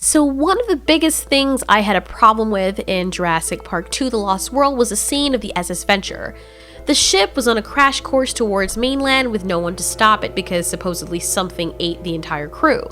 So one of the biggest things I had a problem with in Jurassic Park 2: The Lost World was the scene of the SS Venture. The ship was on a crash course towards mainland with no one to stop it because supposedly something ate the entire crew.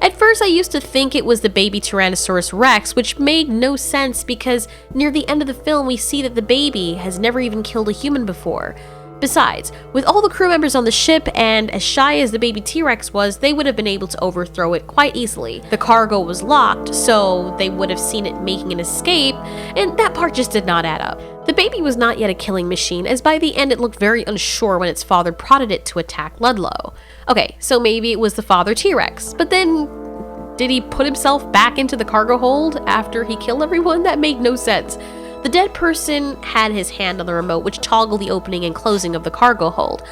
At first I used to think it was the baby Tyrannosaurus Rex, which made no sense because near the end of the film we see that the baby has never even killed a human before. Besides, with all the crew members on the ship and as shy as the baby T-Rex was, they would have been able to overthrow it quite easily. The cargo was locked, so they would have seen it making an escape, and that part just did not add up. The baby was not yet a killing machine, as by the end it looked very unsure when its father prodded it to attack Ludlow. Okay, so maybe it was the father T-Rex, but then did he put himself back into the cargo hold after he killed everyone? That made no sense. The dead person had his hand on the remote, which toggled the opening and closing of the cargo hold.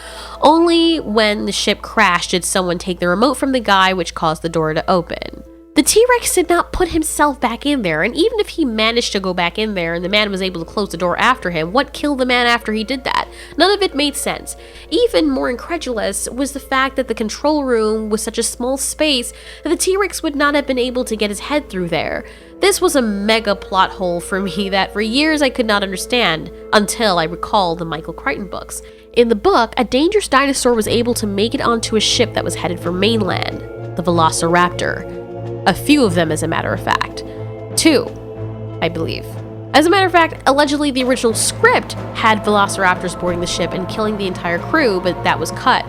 Only when the ship crashed did someone take the remote from the guy, which caused the door to open. The T-Rex did not put himself back in there, and even if he managed to go back in there and the man was able to close the door after him, what killed the man after he did that? None of it made sense. Even more incredulous was the fact that the control room was such a small space that the T-Rex would not have been able to get his head through there. This was a mega plot hole for me that for years I could not understand, until I recalled the Michael Crichton books. In the book, a dangerous dinosaur was able to make it onto a ship that was headed for mainland, the Velociraptor. A few of them, as a matter of fact. 2, I believe. As a matter of fact, allegedly the original script had velociraptors boarding the ship and killing the entire crew, but that was cut.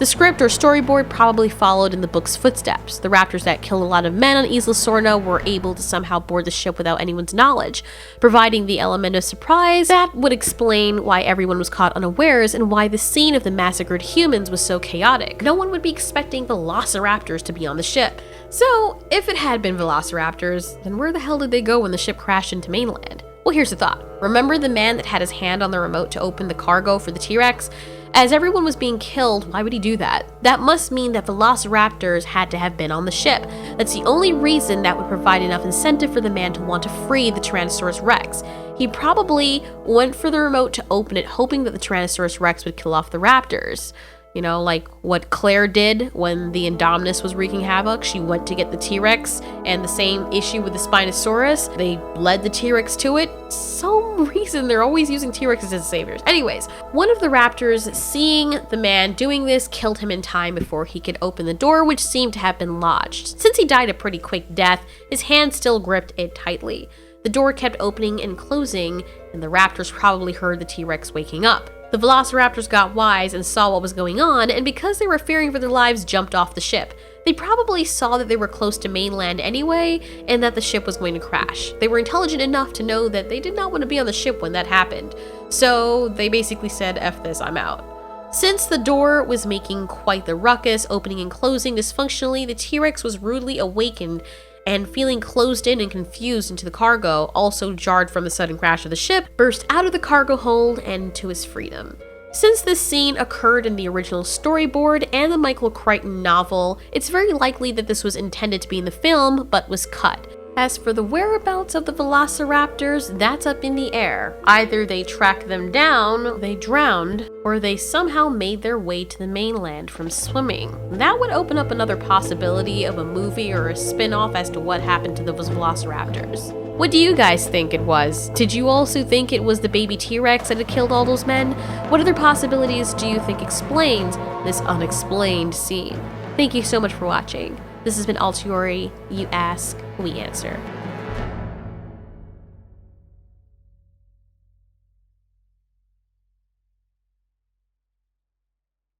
The script or storyboard probably followed in the book's footsteps. The raptors that killed a lot of men on Isla Sorna were able to somehow board the ship without anyone's knowledge, providing the element of surprise that would explain why everyone was caught unawares and why the scene of the massacred humans was so chaotic. No one would be expecting velociraptors to be on the ship. So, if it had been velociraptors, then where the hell did they go when the ship crashed into mainland? Well, here's the thought. Remember the man that had his hand on the remote to open the cargo for the T-Rex? As everyone was being killed, why would he do that? That must mean that velociraptors had to have been on the ship. That's the only reason that would provide enough incentive for the man to want to free the Tyrannosaurus Rex. He probably went for the remote to open it, hoping that the Tyrannosaurus Rex would kill off the raptors. You know, like what Claire did when the Indominus was wreaking havoc. She went to get the T-Rex, and the same issue with the Spinosaurus. They led the T-Rex to it. Some reason they're always using T-Rexes as saviors. Anyways, one of the raptors, seeing the man doing this, killed him in time before he could open the door, which seemed to have been lodged. Since he died a pretty quick death, his hand still gripped it tightly. The door kept opening and closing, and the raptors probably heard the T-Rex waking up. The velociraptors got wise and saw what was going on, and because they were fearing for their lives, jumped off the ship. They probably saw that they were close to mainland anyway, and that the ship was going to crash. They were intelligent enough to know that they did not want to be on the ship when that happened. So they basically said, "F this, I'm out." Since the door was making quite the ruckus, opening and closing dysfunctionally, the T-Rex was rudely awakened and, feeling closed in and confused into the cargo, also jarred from the sudden crash of the ship, burst out of the cargo hold and to his freedom. Since this scene occurred in the original storyboard and the Michael Crichton novel, it's very likely that this was intended to be in the film, but was cut. As for the whereabouts of the velociraptors, that's up in the air. Either they tracked them down, they drowned, or they somehow made their way to the mainland from swimming. That would open up another possibility of a movie or a spin-off as to what happened to those velociraptors. What do you guys think it was? Did you also think it was the baby T-Rex that had killed all those men? What other possibilities do you think explains this unexplained scene? Thank you so much for watching. This has been Altiori. You ask, we answer.